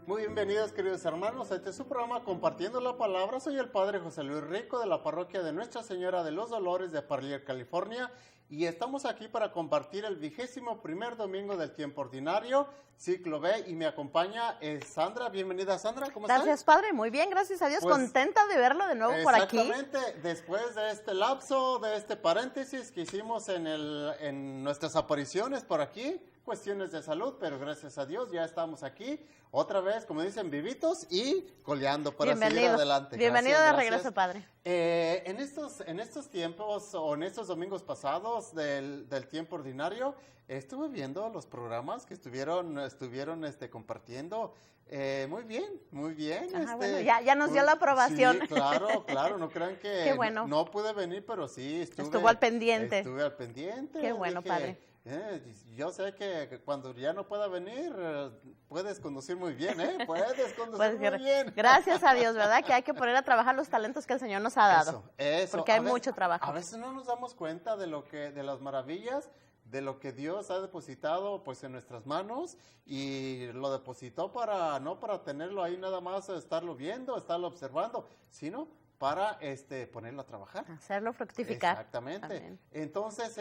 Muy bienvenidos, queridos hermanos, a este su programa Compartiendo la Palabra. Soy el Padre José Luis Rico de la parroquia de Nuestra Señora de los Dolores de Parlier, California. Y estamos aquí para compartir el 21º domingo del tiempo ordinario, ciclo B, y me acompaña Sandra. Bienvenida, Sandra, ¿cómo estás? Gracias, Padre, muy bien, gracias a Dios, pues, contenta de verlo de nuevo por aquí. Exactamente, después de este lapso, de este paréntesis que hicimos en nuestras apariciones por aquí, cuestiones de salud, pero gracias a Dios ya estamos aquí, otra vez, como dicen, vivitos y coleando para seguir adelante. Bienvenido de regreso, Padre. En estos tiempos, o en estos domingos pasados del tiempo ordinario, estuve viendo los programas que estuvieron compartiendo. Muy bien, muy bien. Ajá, bueno, ya nos dio la aprobación. Sí, claro, no crean que Qué bueno. No pude venir, pero sí estuvo al pendiente. Estuve al pendiente. Qué bueno, Padre. Yo sé que cuando ya no pueda venir, puedes conducir muy bien, ¿eh? Puedes conducir muy bien. Gracias a Dios, ¿verdad? Que hay que poner a trabajar los talentos que el Señor nos ha dado. Eso. Porque hay mucho trabajo. A veces no nos damos cuenta de las maravillas, de lo que Dios ha depositado pues en nuestras manos, y lo depositó no para tenerlo ahí nada más, estarlo viendo, estarlo observando, sino para ponerlo a trabajar. Hacerlo fructificar. Exactamente. Amén. Entonces,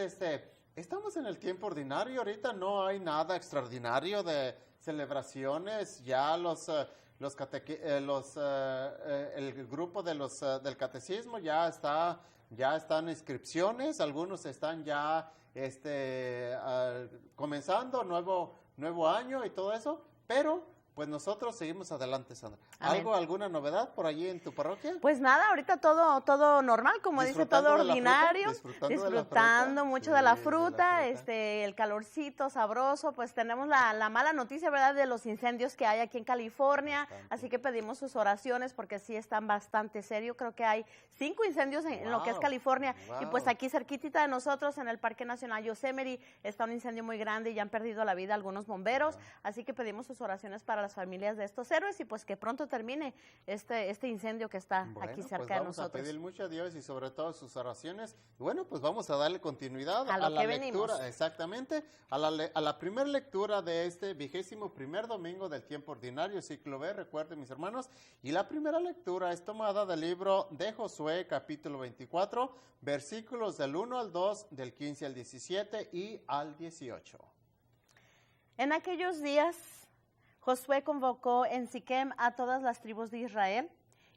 estamos en el tiempo ordinario, ahorita no hay nada extraordinario de celebraciones, ya el grupo del catecismo ya están inscripciones, algunos están ya comenzando nuevo año y todo eso, pero pues nosotros seguimos adelante, Sandra. Amén. ¿Alguna novedad por allí en tu parroquia? Pues nada, ahorita todo normal, como dice, todo ordinario, disfrutando mucho de la fruta, el calorcito sabroso. Pues tenemos la mala noticia, ¿verdad?, de los incendios que hay aquí en California, así que pedimos sus oraciones porque sí están bastante serios. Creo que hay 5 incendios en lo que es California, y pues aquí cerquitita de nosotros, en el Parque Nacional Yosemite, está un incendio muy grande y ya han perdido la vida algunos bomberos, así que pedimos sus oraciones para las familias de estos héroes y pues que pronto termine este incendio que está aquí cerca de nosotros. Vamos a pedir mucho a Dios y sobre todo sus oraciones. Bueno, pues vamos a darle continuidad a la lectura, venimos. Exactamente, a la primera lectura de este 21º domingo del tiempo ordinario, ciclo B, recuerden, mis hermanos, y la primera lectura es tomada del libro de Josué, capítulo 24, versículos del 1 al 2, del 15 al 17 y al 18. En aquellos días, Josué convocó en Siquem a todas las tribus de Israel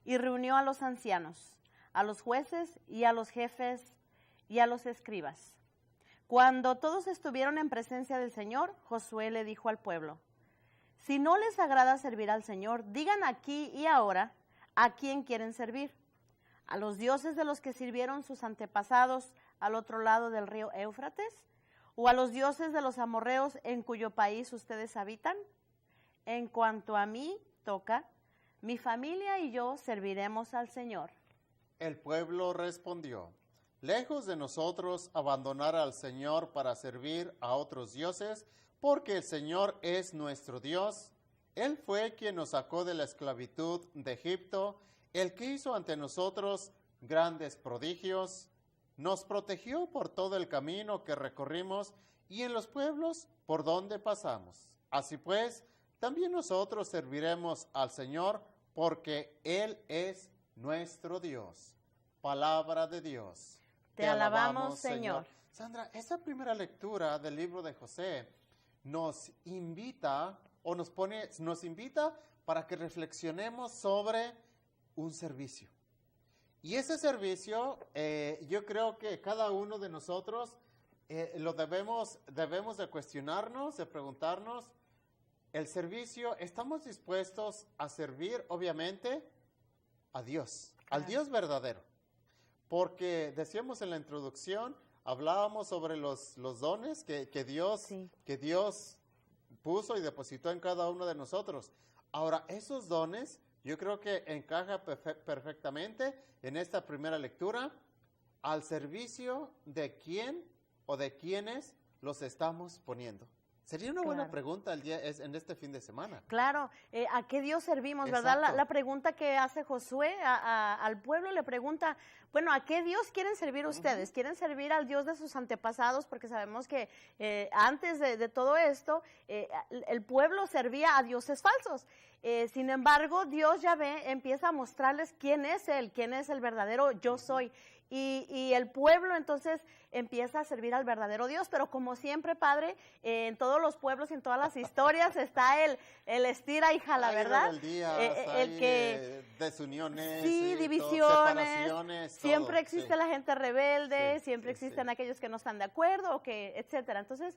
y reunió a los ancianos, a los jueces y a los jefes y a los escribas. Cuando todos estuvieron en presencia del Señor, Josué le dijo al pueblo: si no les agrada servir al Señor, digan aquí y ahora a quién quieren servir: a los dioses de los que sirvieron sus antepasados al otro lado del río Éufrates, o a los dioses de los amorreos en cuyo país ustedes habitan. En cuanto a mí toca, mi familia y yo serviremos al Señor. El pueblo respondió: lejos de nosotros abandonar al Señor para servir a otros dioses, porque el Señor es nuestro Dios. Él fue quien nos sacó de la esclavitud de Egipto, el que hizo ante nosotros grandes prodigios, nos protegió por todo el camino que recorrimos y en los pueblos por donde pasamos. Así pues, también nosotros serviremos al Señor, porque Él es nuestro Dios. Palabra de Dios. Te alabamos, Señor. Sandra, esa primera lectura del libro de Josué nos invita para que reflexionemos sobre un servicio. Y ese servicio, yo creo que cada uno de nosotros lo debemos de cuestionarnos, de preguntarnos. El servicio, estamos dispuestos a servir, obviamente, a Dios, al Dios verdadero. Porque decíamos en la introducción, hablábamos sobre los dones que Dios puso y depositó en cada uno de nosotros. Ahora, esos dones, yo creo que encaja perfectamente en esta primera lectura, al servicio de quién o de quiénes los estamos poniendo. Sería una buena Claro. pregunta en este fin de semana. Claro, ¿a qué Dios servimos, verdad? Exacto. La pregunta que hace Josué al pueblo le pregunta, bueno, ¿a qué Dios quieren servir ustedes? ¿Quieren servir al Dios de sus antepasados? Porque sabemos que antes de todo esto, el pueblo servía a dioses falsos. Sin embargo, Dios Yahvé empieza a mostrarles quién es Él, quién es el verdadero yo soy. Y el pueblo entonces empieza a servir al verdadero Dios, pero como siempre, Padre, en todos los pueblos y en todas las historias está el estira y jala, Hay ¿verdad? rebeldías, El hay que desuniones, sí, todo, divisiones, separaciones, siempre todo, existe sí. la gente rebelde, Sí, siempre sí, existen sí. aquellos que no están de acuerdo, o que, etcétera. Entonces,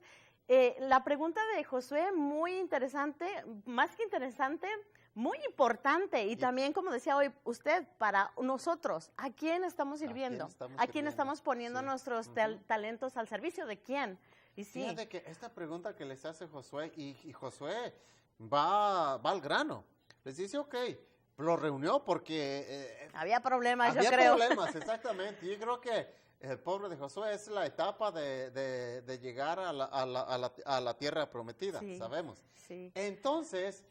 la pregunta de Josué, muy interesante, más que interesante, muy importante. Y también, como decía hoy usted, para nosotros, ¿a quién estamos sirviendo? ¿A quién estamos poniendo Sí. nuestros talentos al servicio? ¿De quién? Y sí, Fíjate que esta pregunta que les hace Josué, y Josué va al grano. Les dice, ok, lo reunió porque había problemas, yo había creo. problemas, exactamente. Yo creo que el pueblo de Josué es la etapa de llegar a la tierra prometida, Sí. sabemos. Sí. Entonces,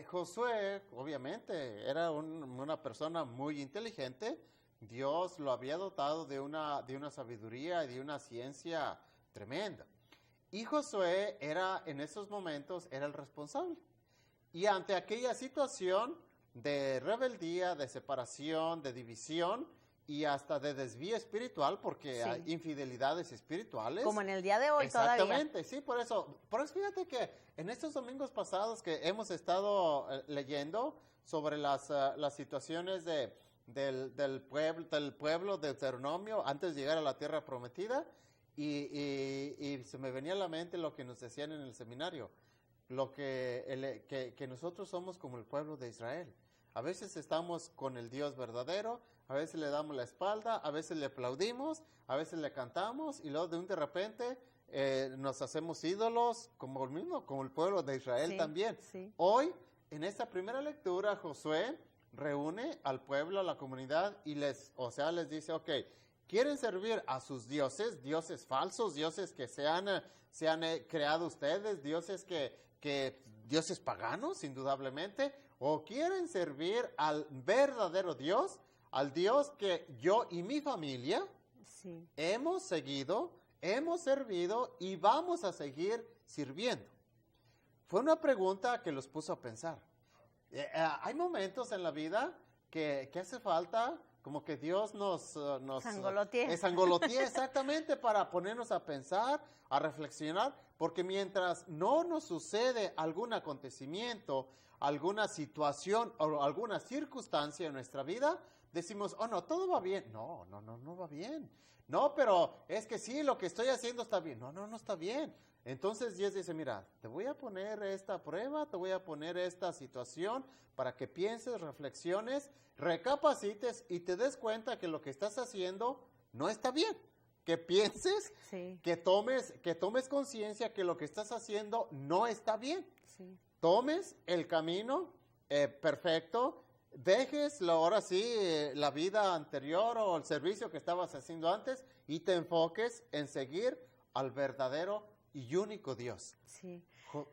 Josué, obviamente, era una persona muy inteligente. Dios lo había dotado de una sabiduría y de una ciencia tremenda. Y Josué en esos momentos, era el responsable. Y ante aquella situación de rebeldía, de separación, de división y hasta de desvío espiritual, porque Sí. hay infidelidades espirituales. Como en el día de hoy todavía. Exactamente, sí, por eso fíjate que en estos domingos pasados que hemos estado leyendo sobre las situaciones del pueblo de Deuteronomio antes de llegar a la tierra prometida, y se me venía a la mente lo que nos decían en el seminario, que nosotros somos como el pueblo de Israel. A veces estamos con el Dios verdadero, a veces le damos la espalda, a veces le aplaudimos, a veces le cantamos, y luego de repente nos hacemos ídolos como el pueblo de Israel Sí, también. sí. Hoy, en esta primera lectura, Josué reúne al pueblo, a la comunidad, y les dice, ok, ¿quieren servir a sus dioses falsos, dioses que se han creado ustedes, dioses dioses paganos, indudablemente, o quieren servir al verdadero Dios, al Dios que yo y mi familia Sí. hemos seguido, hemos servido y vamos a seguir sirviendo? Fue una pregunta que los puso a pensar. Hay momentos en la vida que hace falta como que Dios nos Sangolotee. sangolotee exactamente para ponernos a pensar, a reflexionar, porque mientras no nos sucede algún acontecimiento, alguna situación o alguna circunstancia en nuestra vida, decimos, oh no, todo va bien. No va bien. No, pero es que sí, lo que estoy haciendo está bien. No está bien. Entonces Dios dice, mira, te voy a poner esta prueba, te voy a poner esta situación para que pienses, reflexiones, recapacites y te des cuenta que lo que estás haciendo no está bien. Que pienses, Sí. que tomes conciencia que lo que estás haciendo no está bien. Sí. Tomes el camino perfecto, dejes ahora sí la vida anterior o el servicio que estabas haciendo antes y te enfoques en seguir al verdadero y único Dios. Sí.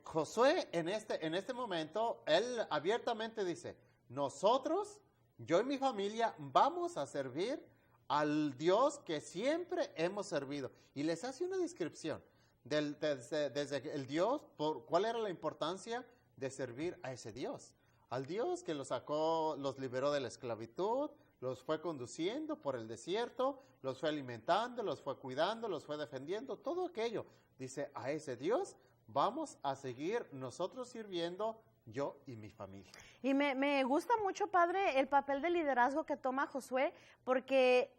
Josué en este momento, él abiertamente dice, nosotros, yo y mi familia, vamos a servir al Dios que siempre hemos servido. Y les hace una descripción desde el Dios, cuál era la importancia de servir a ese Dios. Al Dios que los sacó, los liberó de la esclavitud, los fue conduciendo por el desierto, los fue alimentando, los fue cuidando, los fue defendiendo, todo aquello. Dice, a ese Dios vamos a seguir nosotros sirviendo, yo y mi familia. Y me gusta mucho, padre, el papel de liderazgo que toma Josué, porque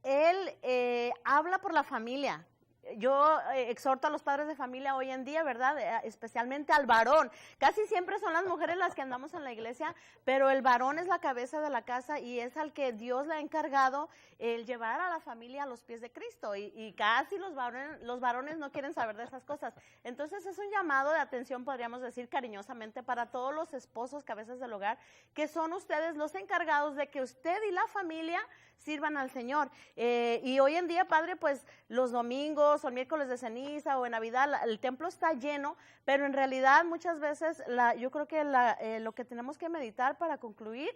él habla por la familia. Yo exhorto a los padres de familia hoy en día, ¿verdad? Especialmente al varón. Casi siempre son las mujeres las que andamos en la iglesia, pero el varón es la cabeza de la casa y es al que Dios le ha encargado el llevar a la familia a los pies de Cristo. Y casi los varones no quieren saber de esas cosas. Entonces es un llamado de atención, podríamos decir cariñosamente, para todos los esposos, cabezas del hogar, que son ustedes los encargados de que usted y la familia sirvan al Señor. Y hoy en día, padre, pues los domingos, Dios, o el miércoles de ceniza, o en Navidad, el templo está lleno, pero en realidad muchas veces yo creo que lo que tenemos que meditar para concluir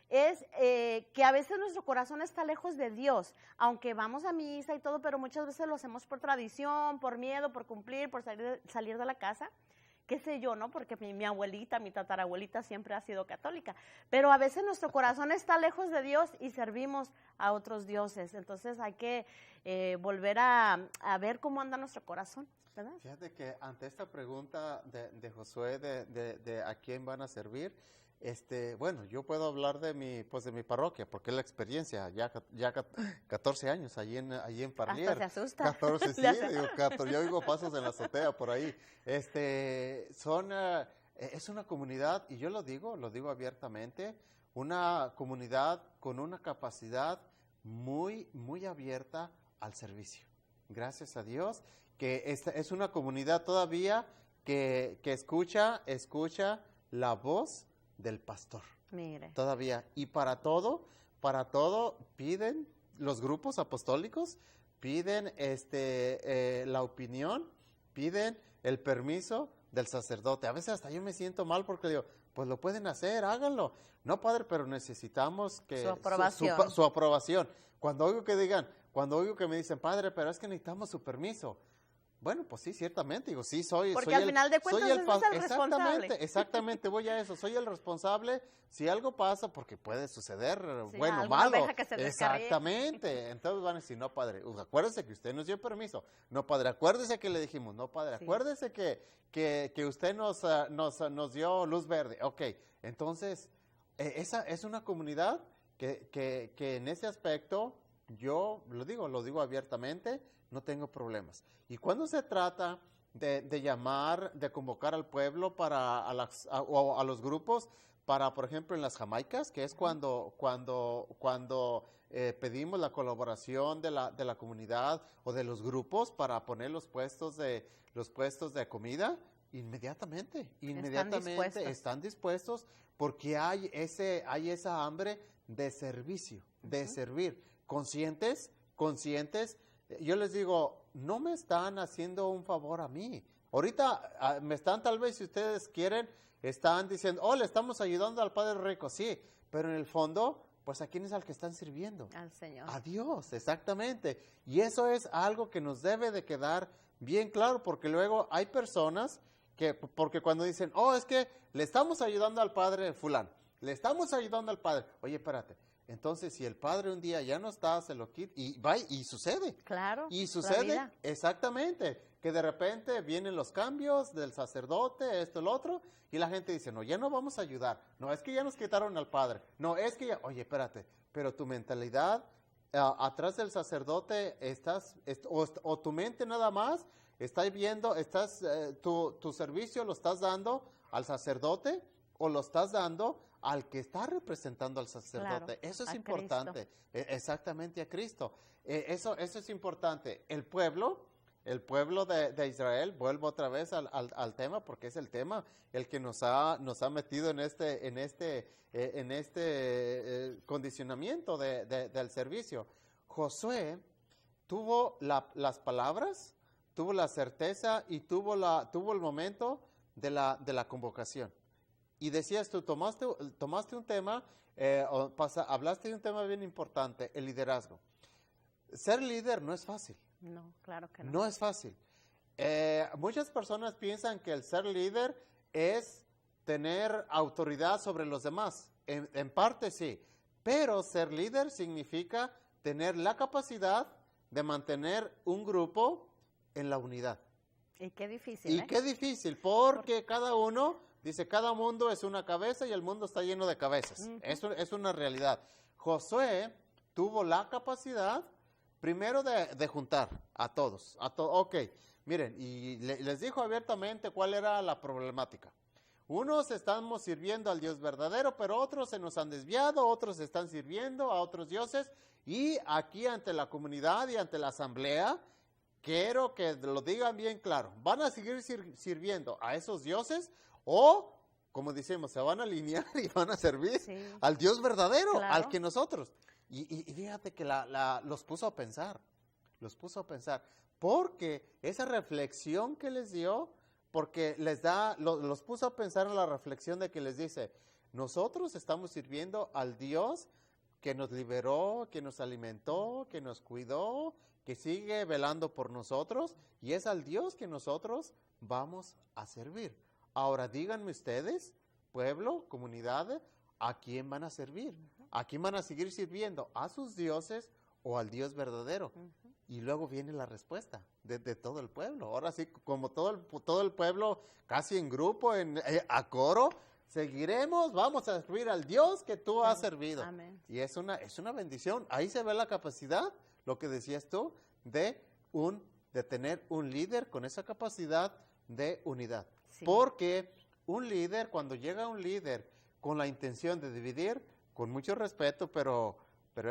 es que a veces nuestro corazón está lejos de Dios, aunque vamos a misa y todo, pero muchas veces lo hacemos por tradición, por miedo, por cumplir, por salir de la casa, qué sé yo, ¿no? Porque mi abuelita, mi tatarabuelita siempre ha sido católica, pero a veces nuestro corazón está lejos de Dios y servimos a otros dioses, entonces hay que volver a ver cómo anda nuestro corazón, ¿verdad? Fíjate que ante esta pregunta de Josué de a quién van a servir, bueno, yo puedo hablar de mi parroquia, porque es la experiencia, ya 14 años allí en Parlier. Hasta se asusta. 14, sí, digo, yo oigo pasos en la azotea por ahí. Es una comunidad, y yo lo digo abiertamente, una comunidad con una capacidad muy, muy abierta al servicio. Gracias a Dios, que es una comunidad todavía que escucha la voz del pastor. Mire. Todavía. Y para todo piden los grupos apostólicos, piden la opinión, piden el permiso del sacerdote. A veces hasta yo me siento mal porque digo, pues lo pueden hacer, háganlo. No, padre, pero necesitamos que su aprobación. Su aprobación. Cuando oigo que me dicen, padre, pero es que necesitamos su permiso. Bueno, pues sí, ciertamente, digo, sí, porque al final de cuentas es el responsable. Exactamente, voy a eso, soy el responsable, si algo pasa, porque puede suceder, sí, bueno, malo, que se exactamente, entonces van a decir, no, padre, acuérdese que usted nos dio permiso, no, padre, acuérdese que le dijimos, no, padre, sí. Acuérdese que usted nos dio luz verde, ok, entonces, esa es una comunidad que en ese aspecto, yo lo digo abiertamente, no tengo problemas. Y cuando se trata de llamar, de convocar al pueblo a los grupos, por ejemplo, en las Jamaicas, que es cuando pedimos la colaboración de la comunidad o de los grupos para poner los puestos de comida, inmediatamente están dispuestos porque hay esa hambre de servicio, de servir, conscientes. Yo les digo, no me están haciendo un favor a mí. Ahorita me están, tal vez si ustedes quieren, están diciendo, le estamos ayudando al Padre Rico, sí, pero en el fondo, pues ¿a quién es al que están sirviendo? Al Señor. A Dios, exactamente. Y eso es algo que nos debe de quedar bien claro, porque luego hay personas porque cuando dicen, es que le estamos ayudando al Padre fulano, le estamos ayudando al Padre, oye, espérate. Entonces, si el padre un día ya no está, se lo quita, y sucede. Claro. Y sucede, exactamente, que de repente vienen los cambios del sacerdote, esto, el otro, y la gente dice, no, ya no vamos a ayudar. No, es que ya nos quitaron al padre. No, es que ya, oye, espérate, pero tu mentalidad, atrás del sacerdote, o tu mente nada más, está viendo, tu servicio lo estás dando al sacerdote, o lo estás dando al que está representando al sacerdote. Claro, eso es importante. Exactamente, a Cristo. Eso es importante. El pueblo de Israel, vuelvo otra vez al tema, porque es el tema el que nos ha metido en este condicionamiento del servicio. Josué tuvo las palabras, tuvo la certeza y tuvo el momento de la convocación. Y decías tú, tomaste un tema, hablaste de un tema bien importante, el liderazgo. Ser líder no es fácil. No, claro que no. No es fácil. Muchas personas piensan que el ser líder es tener autoridad sobre los demás. En parte sí, pero ser líder significa tener la capacidad de mantener un grupo en la unidad. Y qué difícil, Y qué difícil, porque cada uno... Dice, cada mundo es una cabeza y el mundo está lleno de cabezas. Uh-huh. Eso es una realidad. Josué tuvo la capacidad, primero, de juntar a todos. Ok, miren, y les dijo abiertamente cuál era la problemática. Unos estamos sirviendo al Dios verdadero, pero otros se nos han desviado, otros están sirviendo a otros dioses. Y aquí ante la comunidad y ante la asamblea, quiero que lo digan bien claro. ¿Van a seguir sirviendo a esos dioses? O, como decimos, se van a alinear y van a servir al Dios verdadero, claro, al que nosotros. Y fíjate que los puso a pensar. los puso a pensar, porque esa reflexión que les dio, porque los puso a pensar en la reflexión de que les dice, nosotros estamos sirviendo al Dios que nos liberó, que nos alimentó, que nos cuidó, que sigue velando por nosotros, y es al Dios que nosotros vamos a servir. Ahora díganme ustedes, pueblo, comunidad, ¿a quién van a servir? ¿A quién van a seguir sirviendo? ¿A sus dioses o al Dios verdadero? Y luego viene la respuesta de todo el pueblo. Ahora sí, como todo el pueblo, casi en grupo, a coro, seguiremos, vamos a servir al Dios que tú has servido. Amén. Y es una bendición. Ahí se ve la capacidad, lo que decías tú, de tener un líder con esa capacidad de unidad. Sí. Porque un líder, cuando llega un líder con la intención de dividir, con mucho respeto, pero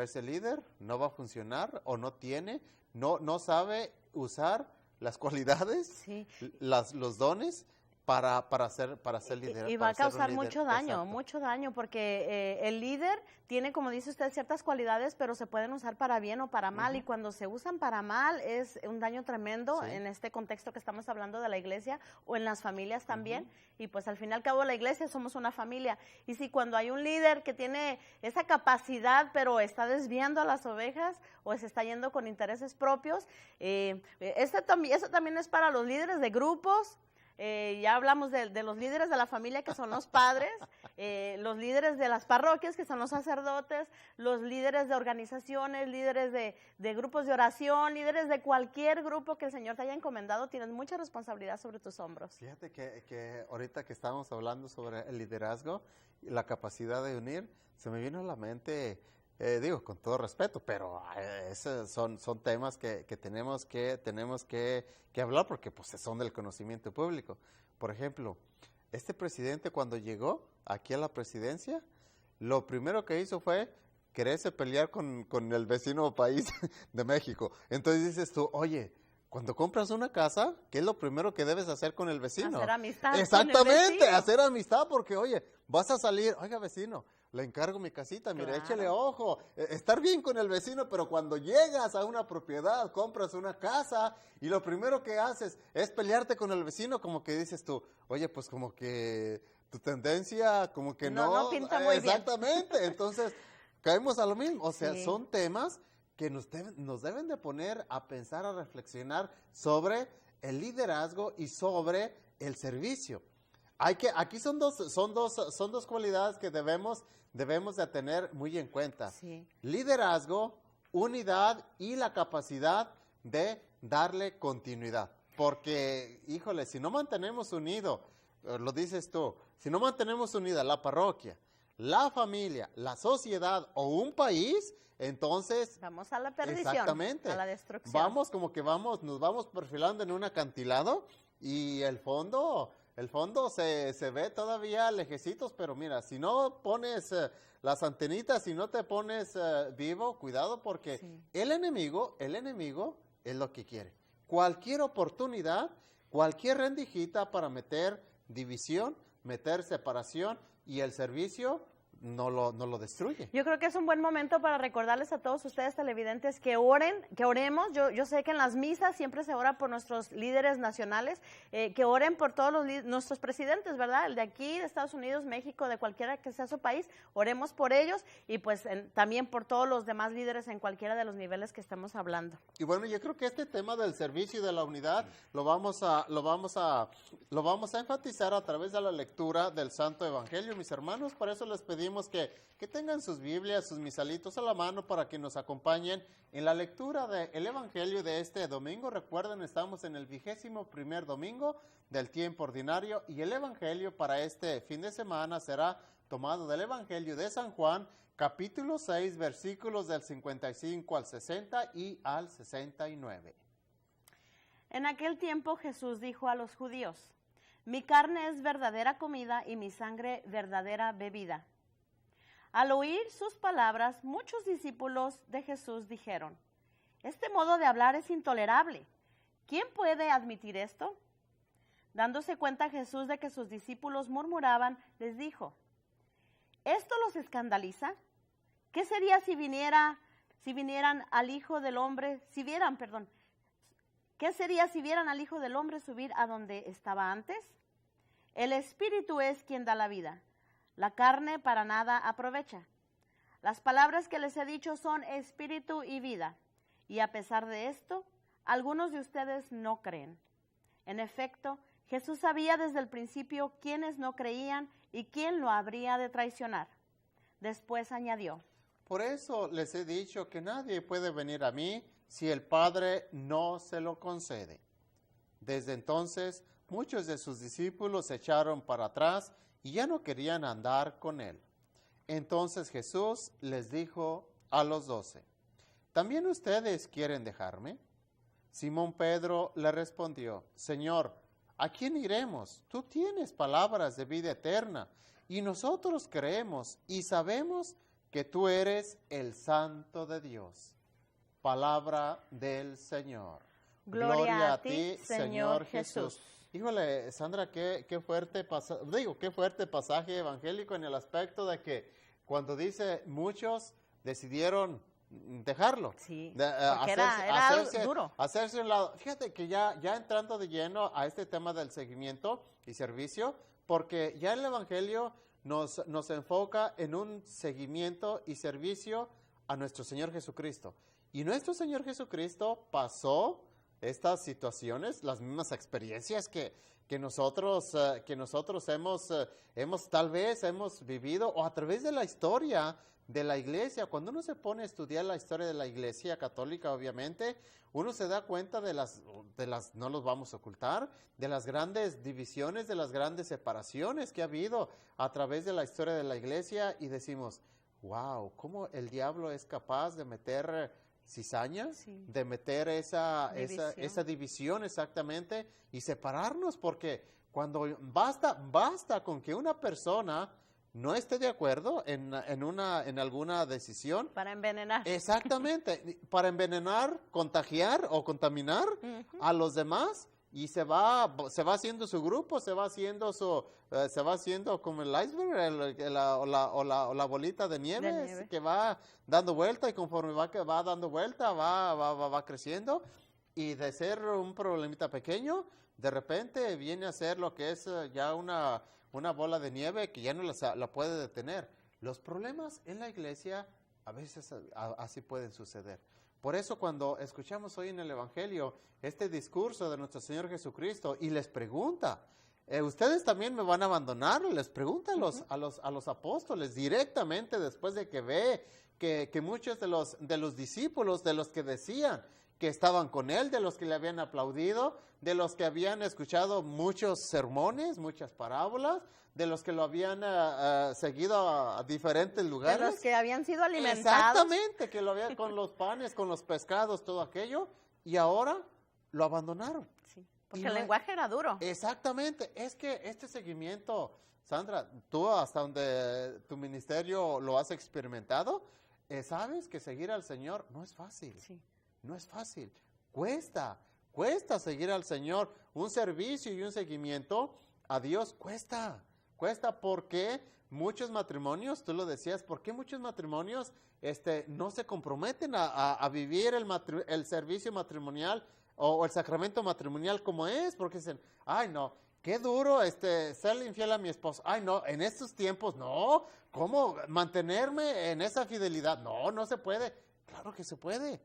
ese líder no va a funcionar o no sabe usar las cualidades, Sí. los dones para ser líder. Y va a causar mucho mucho daño, porque el líder tiene, como dice usted, ciertas cualidades, pero se pueden usar para bien o para mal, y cuando se usan para mal es un daño tremendo en este contexto que estamos hablando de la iglesia o en las familias también, y pues al fin y al cabo la iglesia somos una familia, y si cuando hay un líder que tiene esa capacidad, pero está desviando a las ovejas o se está yendo con intereses propios, eso también es para los líderes de grupos. Ya hablamos de los líderes de la familia, que son los padres, los líderes de las parroquias, que son los sacerdotes, los líderes de organizaciones, líderes de grupos de oración, líderes de cualquier grupo que el Señor te haya encomendado. Tienes mucha responsabilidad sobre tus hombros. Fíjate que ahorita que estábamos hablando sobre el liderazgo y la capacidad de unir, se me vino a la mente, digo con todo respeto, pero esos son temas que tenemos que hablar, porque pues son del conocimiento público. Por ejemplo, este presidente, cuando llegó aquí a la presidencia, lo primero que hizo fue quererse pelear con el vecino país de México. Entonces dices tú, oye, cuando compras una casa, ¿qué es lo primero que debes hacer con el vecino? Hacer amistad. Exactamente, con el vecino. hacer amistad, porque oye, vas a salir, oiga vecino, le encargo mi casita, mire, Claro. échele ojo, estar bien con el vecino, pero cuando llegas a una propiedad, compras una casa, y lo primero que haces es pelearte con el vecino, como que dices tú, oye, pues como que tu tendencia, como que No pinta muy bien. exactamente, entonces caemos a lo mismo, o sea, Sí. son temas que nos deben de poner a pensar, a reflexionar sobre el liderazgo y sobre el servicio. Aquí son dos cualidades que debemos de tener muy en cuenta. Sí. Liderazgo, unidad y la capacidad de darle continuidad. Porque, híjole, si no mantenemos unido, lo dices tú, si no mantenemos unida la parroquia, la familia, la sociedad o un país, entonces Vamos a la perdición, exactamente, a la destrucción. nos vamos perfilando en un acantilado, y el fondo se ve todavía lejecitos, pero mira, si no pones las antenitas, si no te pones vivo, cuidado, porque Sí. el enemigo es lo que quiere. Cualquier oportunidad, cualquier rendijita para meter división, meter separación, y el servicio no lo destruye. Yo creo que es un buen momento para recordarles a todos ustedes televidentes que oremos. Yo sé que en las misas siempre se ora por nuestros líderes nacionales, que oren por todos nuestros presidentes, ¿verdad? El de aquí, de Estados Unidos, México, de cualquiera que sea su país, oremos por ellos, y pues también por todos los demás líderes en cualquiera de los niveles que estemos hablando. Y bueno, yo creo que este tema del servicio y de la unidad lo vamos a enfatizar a través de la lectura del Santo Evangelio, mis hermanos. Por eso les pedimos que tengan sus Biblias, sus misalitos a la mano, para que nos acompañen en la lectura del Evangelio de este domingo. Recuerden, estamos en el 21º domingo del tiempo ordinario, y el Evangelio para este fin de semana será tomado del Evangelio de San Juan, capítulo 6, versículos del 55 al 60 y al 69. En aquel tiempo Jesús dijo a los judíos: mi carne es verdadera comida y mi sangre verdadera bebida. Al oír sus palabras, muchos discípulos de Jesús dijeron: este modo de hablar es intolerable. ¿Quién puede admitir esto? Dándose cuenta Jesús de que sus discípulos murmuraban, les dijo: ¿esto los escandaliza? ¿Qué sería si vinieran al Hijo del Hombre, ¿qué sería si vieran al Hijo del Hombre subir a donde estaba antes? El Espíritu es quien da la vida. La carne para nada aprovecha. Las palabras que les he dicho son espíritu y vida. Y a pesar de esto, algunos de ustedes no creen. En efecto, Jesús sabía desde el principio quiénes no creían y quién lo habría de traicionar. Después añadió: Por eso les he dicho que nadie puede venir a mí si el Padre no se lo concede. Desde entonces, muchos de sus discípulos se echaron para atrás y ya no querían andar con él. Entonces Jesús les dijo a los 12, ¿también ustedes quieren dejarme? Simón Pedro le respondió, Señor, ¿a quién iremos? Tú tienes palabras de vida eterna, y nosotros creemos y sabemos que tú eres el Santo de Dios. Palabra del Señor. Gloria a ti, Señor Jesús. Híjole, Sandra, qué fuerte pasaje evangélico en el aspecto de que cuando dice muchos decidieron dejarlo. Sí, porque era duro. Hacerse un lado. Fíjate que ya entrando de lleno a este tema del seguimiento y servicio, porque ya el Evangelio nos enfoca en un seguimiento y servicio a nuestro Señor Jesucristo. Y nuestro Señor Jesucristo pasó estas situaciones, las mismas experiencias que nosotros hemos vivido, o a través de la historia de la iglesia. Cuando uno se pone a estudiar la historia de la iglesia católica, obviamente, uno se da cuenta de las, no los vamos a ocultar, de las grandes divisiones, de las grandes separaciones que ha habido a través de la historia de la iglesia, y decimos, wow, ¿cómo el diablo es capaz de meter cizaña, sí, de meter esa división exactamente y separarnos? Porque cuando basta con que una persona no esté de acuerdo en alguna decisión. Para envenenar. Exactamente, para envenenar, contagiar o contaminar a los demás, y se va haciendo su grupo, se va haciendo como el iceberg, o la bolita de nieve, que va dando vuelta, y conforme va dando vuelta, va creciendo, y de ser un problemita pequeño, de repente viene a ser lo que es ya una bola de nieve que ya no la puede detener. Los problemas en la iglesia a veces así pueden suceder. Por eso cuando escuchamos hoy en el Evangelio este discurso de nuestro Señor Jesucristo y les pregunta, ¿ustedes también me van a abandonar? Les pregunta a los apóstoles directamente, después de que ve que muchos de los discípulos, de los que decían que estaban con él, de los que le habían aplaudido, de los que habían escuchado muchos sermones, muchas parábolas, de los que lo habían seguido a diferentes lugares. De los que habían sido alimentados. Exactamente, que lo habían con los panes, con los pescados, todo aquello, y ahora lo abandonaron. Sí, porque el lenguaje era duro. Exactamente, es que este seguimiento, Sandra, tú hasta donde tu ministerio lo has experimentado, sabes que seguir al Señor no es fácil. Sí. No es fácil, cuesta seguir al Señor. Un servicio y un seguimiento a Dios cuesta porque muchos matrimonios, tú lo decías, ¿por qué muchos matrimonios no se comprometen a vivir el servicio matrimonial o el sacramento matrimonial como es? Porque dicen, ay no, qué duro serle infiel a mi esposo. Ay no, en estos tiempos no, ¿cómo mantenerme en esa fidelidad? No se puede. Claro que se puede.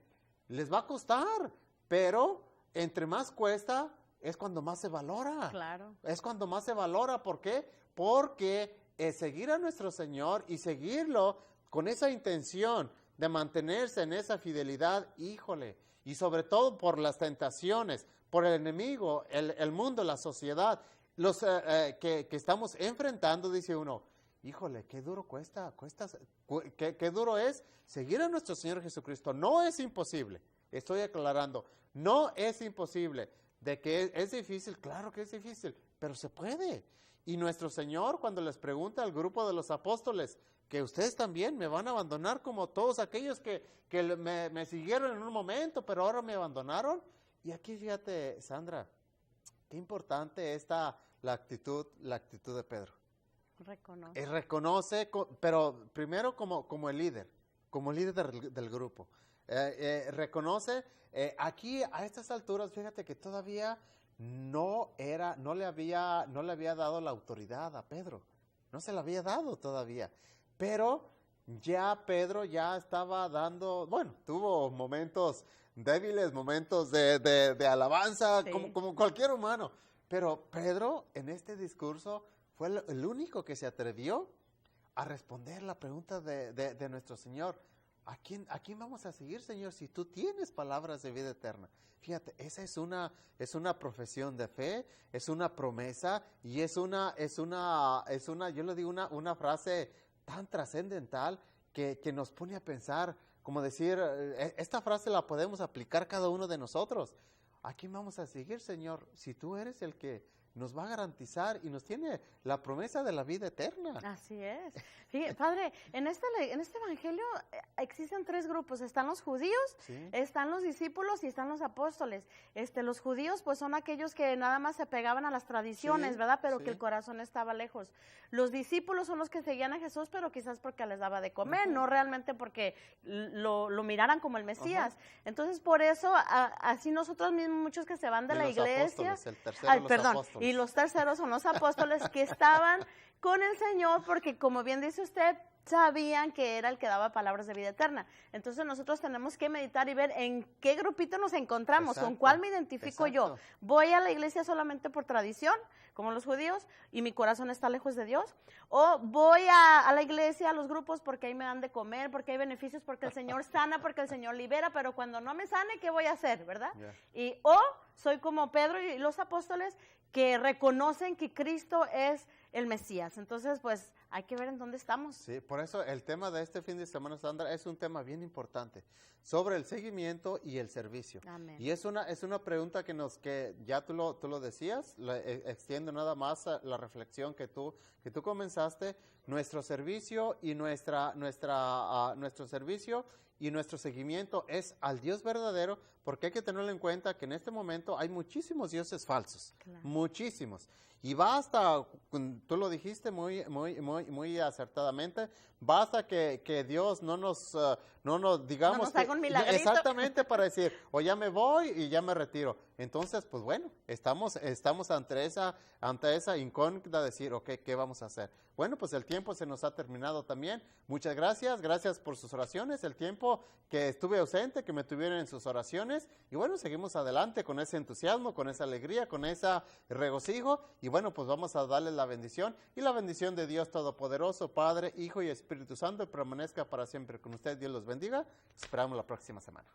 Les va a costar, pero entre más cuesta, es cuando más se valora. Claro. Es cuando más se valora. ¿Por qué? Porque seguir a nuestro Señor y seguirlo con esa intención de mantenerse en esa fidelidad, híjole, y sobre todo por las tentaciones, por el enemigo, el mundo, la sociedad, los que estamos enfrentando, dice uno, híjole, qué duro qué duro es seguir a nuestro Señor Jesucristo. No es imposible, estoy aclarando, no es imposible. De que es difícil, claro que es difícil, pero se puede. Y nuestro Señor, cuando les pregunta al grupo de los apóstoles, que ustedes también me van a abandonar como todos aquellos que me siguieron en un momento, pero ahora me abandonaron. Y aquí fíjate, Sandra, qué importante está la actitud de Pedro. Reconoce. Reconoce, pero primero como el líder, como líder del grupo. Reconoce, aquí a estas alturas, fíjate que todavía no le había dado la autoridad a Pedro. No se la había dado todavía. Pero ya Pedro ya estaba dando, bueno, tuvo momentos débiles, momentos de alabanza, Sí. como cualquier humano. Pero Pedro en este discurso fue el único que se atrevió a responder la pregunta de nuestro Señor. ¿A quién vamos a seguir, Señor, si tú tienes palabras de vida eterna? Fíjate, esa es una profesión de fe, es una promesa y es una, yo le digo una frase tan trascendental que nos pone a pensar, como decir, esta frase la podemos aplicar cada uno de nosotros. ¿A quién vamos a seguir, Señor, si tú eres el que nos va a garantizar y nos tiene la promesa de la vida eterna? Así es. Fíjate, Padre, en este evangelio existen 3 grupos. Están los judíos, Sí. están los discípulos y están los apóstoles. Los judíos pues son aquellos que nada más se pegaban a las tradiciones, Sí, ¿verdad? Pero sí. que el corazón estaba lejos. Los discípulos son los que seguían a Jesús, pero quizás porque les daba de comer, Ujú. no realmente porque lo miraran como el Mesías. Ajá. Entonces, por eso, así nosotros mismos, muchos que se van de Y la los iglesia. apóstoles, el tercero, Ay, los perdón. apóstoles. Y los terceros son los apóstoles que estaban con el Señor, porque como bien dice usted, sabían que era el que daba palabras de vida eterna. Entonces nosotros tenemos que meditar y ver en qué grupito nos encontramos, con Exacto, cuál me identifico yo. exacto. ¿Voy a la iglesia solamente por tradición, como los judíos, y mi corazón está lejos de Dios? ¿O voy a la iglesia, a los grupos, porque ahí me dan de comer, porque hay beneficios, porque el Señor sana, porque el Señor libera, pero cuando no me sane, ¿qué voy a hacer, verdad? Yeah. O soy como Pedro y los apóstoles que reconocen que Cristo es el Mesías. Entonces, pues, hay que ver en dónde estamos. Sí, por eso el tema de este fin de semana, Sandra, es un tema bien importante sobre el seguimiento y el servicio. Amén. Y es una pregunta que ya tú lo decías, extiendo nada más a la reflexión que tú comenzaste, nuestro servicio y nuestro servicio y nuestro seguimiento es al Dios verdadero, porque hay que tenerlo en cuenta que en este momento hay muchísimos dioses falsos, Claro. muchísimos. Y basta, tú lo dijiste muy acertadamente, basta que Dios no nos digamos, No nos haga un milagrito. exactamente, para decir, o ya me voy y ya me retiro. Entonces, pues bueno, estamos ante esa incógnita de decir, ok, ¿qué vamos a hacer? Bueno, pues el tiempo se nos ha terminado también. Muchas gracias por sus oraciones, el tiempo que estuve ausente, que me tuvieron en sus oraciones. Y bueno, seguimos adelante con ese entusiasmo, con esa alegría, con ese regocijo. Y bueno, pues vamos a darles la bendición. Y la bendición de Dios Todopoderoso, Padre, Hijo y Espíritu Santo, permanezca para siempre con usted. Dios los bendiga. Esperamos la próxima semana.